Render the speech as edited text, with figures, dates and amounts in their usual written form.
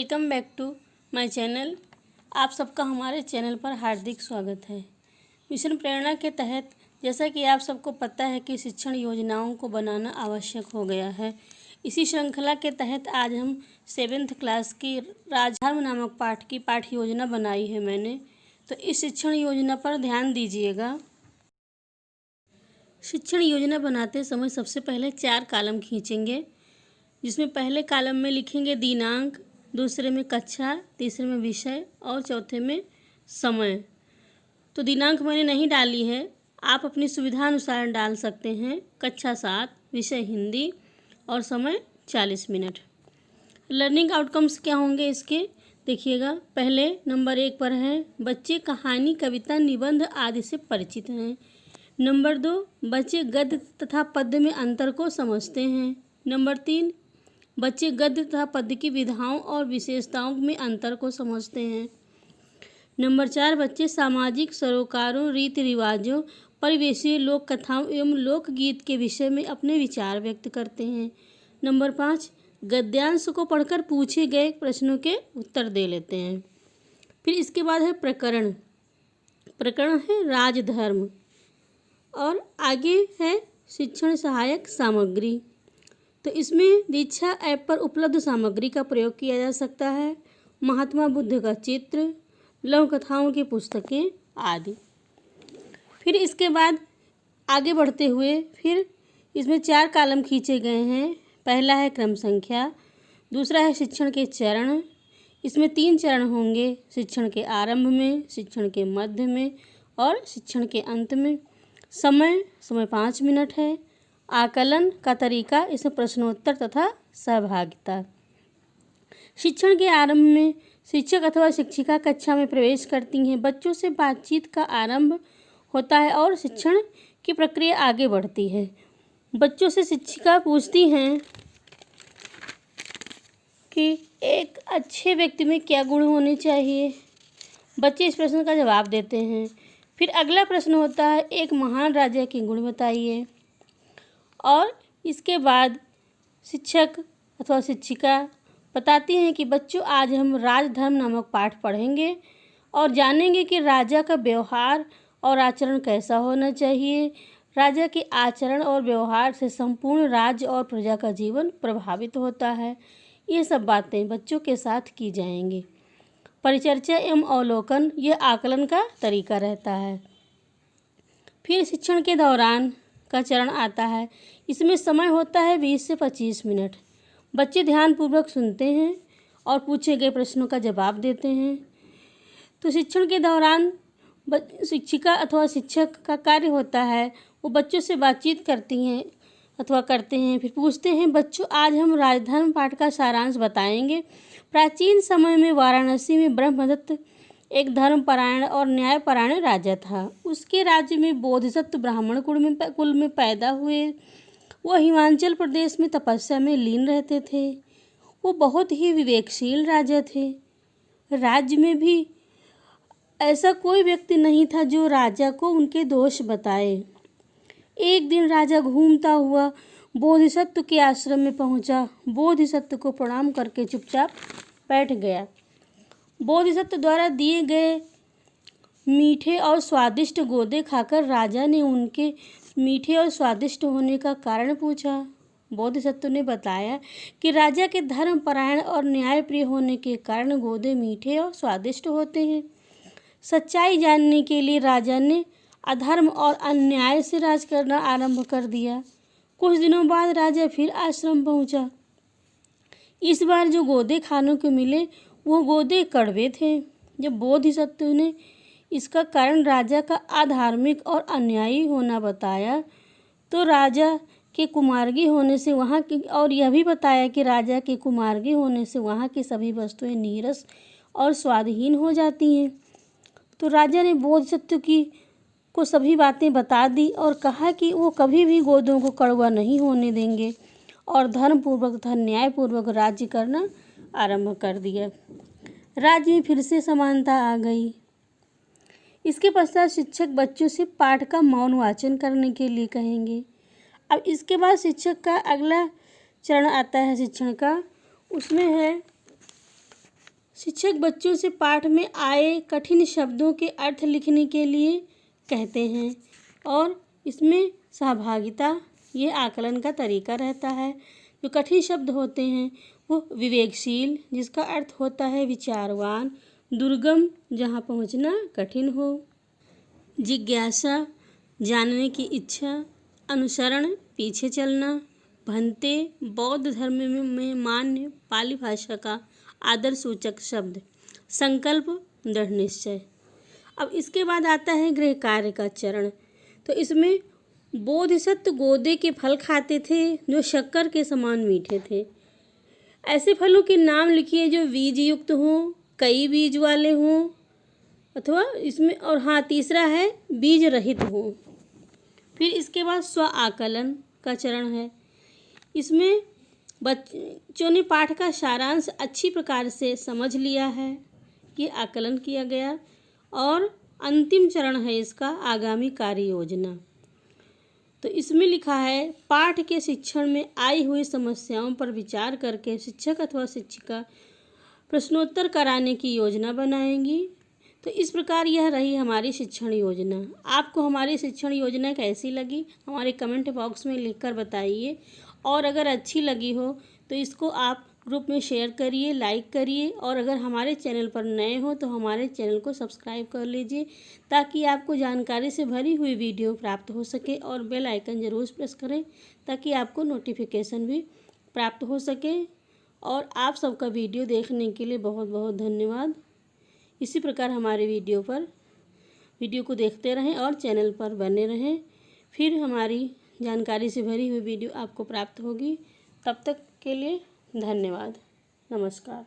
Welcome back to my channel. आप सबका हमारे चैनल पर हार्दिक स्वागत है। मिशन प्रेरणा के तहत जैसा कि आप सबको पता है कि शिक्षण योजनाओं को बनाना आवश्यक हो गया है। इसी श्रृंखला के तहत आज हम 7th क्लास की राजधर्म नामक पाठ की पाठ योजना बनाई है मैंने। तो इस शिक्षण योजना पर ध्यान दीजिएगा। शिक्षण योजना बनाते समय सबसे पहले 4 कॉलम खींचेंगे, जिसमें पहले कॉलम में लिखेंगे दिनांक, दूसरे में कक्षा, तीसरे में विषय और चौथे में समय। तो दिनांक मैंने नहीं डाली है, आप अपनी सुविधानुसार डाल सकते हैं। कक्षा 7, विषय हिंदी और समय 40 मिनट। लर्निंग आउटकम्स क्या होंगे इसके देखिएगा। पहले नंबर 1 पर है बच्चे कहानी, कविता, निबंध आदि से परिचित हैं। नंबर 2, बच्चे गद्य तथा पद्य में अंतर को समझते हैं। नंबर 3, बच्चे गद्य तथा पद्य की विधाओं और विशेषताओं में अंतर को समझते हैं। नंबर 4, बच्चे सामाजिक सरोकारों, रीति रिवाजों, परिवेशीय लोक कथाओं एवं लोकगीत के विषय में अपने विचार व्यक्त करते हैं। नंबर 5, गद्यांश को पढ़कर पूछे गए प्रश्नों के उत्तर दे लेते हैं। फिर इसके बाद है प्रकरण। प्रकरण है राजधर्म और आगे है शिक्षण सहायक सामग्री। तो इसमें दीक्षा ऐप पर उपलब्ध सामग्री का प्रयोग किया जा सकता है। महात्मा बुद्ध का चित्र, लघु कथाओं की पुस्तकें आदि। फिर इसके बाद आगे बढ़ते हुए फिर इसमें 4 कॉलम खींचे गए हैं। पहला है क्रम संख्या, दूसरा है शिक्षण के चरण। इसमें 3 चरण होंगे, शिक्षण के आरंभ में, शिक्षण के मध्य में और शिक्षण के अंत में। समय 5 मिनट है। आकलन का तरीका, इसमें प्रश्नोत्तर तथा सहभागिता। शिक्षण के आरंभ में शिक्षक अथवा शिक्षिका कक्षा में प्रवेश करती हैं, बच्चों से बातचीत का आरंभ होता है और शिक्षण की प्रक्रिया आगे बढ़ती है। बच्चों से शिक्षिका पूछती हैं कि एक अच्छे व्यक्ति में क्या गुण होने चाहिए। बच्चे इस प्रश्न का जवाब देते हैं। फिर अगला प्रश्न होता है एक महान राजा के गुण बताइए। और इसके बाद शिक्षक अथवा शिक्षिका बताती हैं कि बच्चों आज हम राजधर्म नामक पाठ पढ़ेंगे और जानेंगे कि राजा का व्यवहार और आचरण कैसा होना चाहिए। राजा के आचरण और व्यवहार से संपूर्ण राज्य और प्रजा का जीवन प्रभावित होता है। ये सब बातें बच्चों के साथ की जाएंगी। परिचर्चा एवं अवलोकन, यह आकलन का तरीका रहता है। फिर शिक्षण के दौरान का चरण आता है। इसमें समय होता है 20 से 25 मिनट। बच्चे ध्यानपूर्वक सुनते हैं और पूछे गए प्रश्नों का जवाब देते हैं। तो शिक्षण के दौरान शिक्षिका अथवा शिक्षक का कार्य होता है, वो बच्चों से बातचीत करती हैं अथवा करते हैं। फिर पूछते हैं बच्चों आज हम राजधर्म पाठ का सारांश बताएंगे। प्राचीन समय में वाराणसी में ब्रह्मदत्त एक धर्मपरायण और न्यायपरायण राजा था। उसके राज्य में बोधिसत्व ब्राह्मण कुल में पैदा हुए। वह हिमाचल प्रदेश में तपस्या में लीन रहते थे। वो बहुत ही विवेकशील राजा थे। राज्य में भी ऐसा कोई व्यक्ति नहीं था जो राजा को उनके दोष बताए। एक दिन राजा घूमता हुआ बोधिसत्व के आश्रम में पहुंचा। बोधिसत्व को प्रणाम करके चुपचाप बैठ गया। बोधिसत्व द्वारा दिए गए मीठे और स्वादिष्ट गोदे खाकर राजा ने उनके मीठे और स्वादिष्ट होने का कारण पूछा। बोधिसत्व ने बताया कि राजा के धर्मपरायण और न्यायप्रिय होने के कारण गोदे मीठे और स्वादिष्ट होते हैं। सच्चाई जानने के लिए राजा ने अधर्म और अन्याय से राज करना आरंभ कर दिया। कुछ दिनों बाद राजा फिर आश्रम पहुंचा। इस बार जो गोदे खाने को मिले वो गोदे कड़वे थे। जब बोधिसत्व ने इसका कारण राजा का अधार्मिक और अन्यायी होना बताया तो राजा के कुमार्गी होने से वहाँ की और यह भी बताया कि राजा के कुमार्गी होने से वहाँ की सभी वस्तुएं नीरस और स्वादहीन हो जाती हैं। तो राजा ने बोधिसत्व को सभी बातें बता दी और कहा कि वो कभी भी गोदों को कड़वा नहीं होने देंगे और धर्मपूर्वक तथा न्यायपूर्वक राज्य करना आरंभ कर दिया। राज्य में फिर से समानता आ गई। इसके पश्चात शिक्षक बच्चों से पाठ का मौन वाचन करने के लिए कहेंगे। अब इसके बाद शिक्षक का अगला चरण आता है शिक्षण का। उसमें है शिक्षक बच्चों से पाठ में आए कठिन शब्दों के अर्थ लिखने के लिए कहते हैं और इसमें सहभागिता ये आकलन का तरीका रहता है। जो कठिन शब्द होते हैं वो विवेकशील, जिसका अर्थ होता है विचारवान, दुर्गम, जहाँ पहुँचना कठिन हो, जिज्ञासा, जानने की इच्छा, अनुसरण, पीछे चलना, भंते, बौद्ध धर्म में मान्य पाली भाषा का आदर सूचक शब्द, संकल्प, दृढ़ निश्चय। अब इसके बाद आता है गृह कार्य का चरण। तो इसमें बोधिसत्व गोदे के फल खाते थे जो शक्कर के समान मीठे थे। ऐसे फलों के नाम लिखिए जो बीज युक्त हों, कई बीज वाले हों, अथवा इसमें और हाँ तीसरा है बीज रहित हों। फिर इसके बाद स्व आकलन का चरण है। इसमें बच्चों ने पाठ का सारांश अच्छी प्रकार से समझ लिया है, ये आकलन किया गया। और अंतिम चरण है इसका आगामी कार्य योजना। तो इसमें लिखा है पाठ के शिक्षण में आई हुई समस्याओं पर विचार करके शिक्षक अथवा शिक्षिका प्रश्नोत्तर कराने की योजना बनाएंगी। तो इस प्रकार यह रही हमारी शिक्षण योजना। आपको हमारी शिक्षण योजना कैसी लगी हमारे कमेंट बॉक्स में लिखकर बताइए, और अगर अच्छी लगी हो तो इसको आप ग्रुप में शेयर करिए, लाइक करिए, और अगर हमारे चैनल पर नए हो तो हमारे चैनल को सब्सक्राइब कर लीजिए ताकि आपको जानकारी से भरी हुई वीडियो प्राप्त हो सके, और बेल आइकन ज़रूर प्रेस करें ताकि आपको नोटिफिकेशन भी प्राप्त हो सके। और आप सबका वीडियो देखने के लिए बहुत बहुत धन्यवाद। इसी प्रकार हमारे वीडियो को देखते रहें और चैनल पर बने रहें, फिर हमारी जानकारी से भरी हुई वीडियो आपको प्राप्त होगी। तब तक के लिए धन्यवाद। नमस्कार।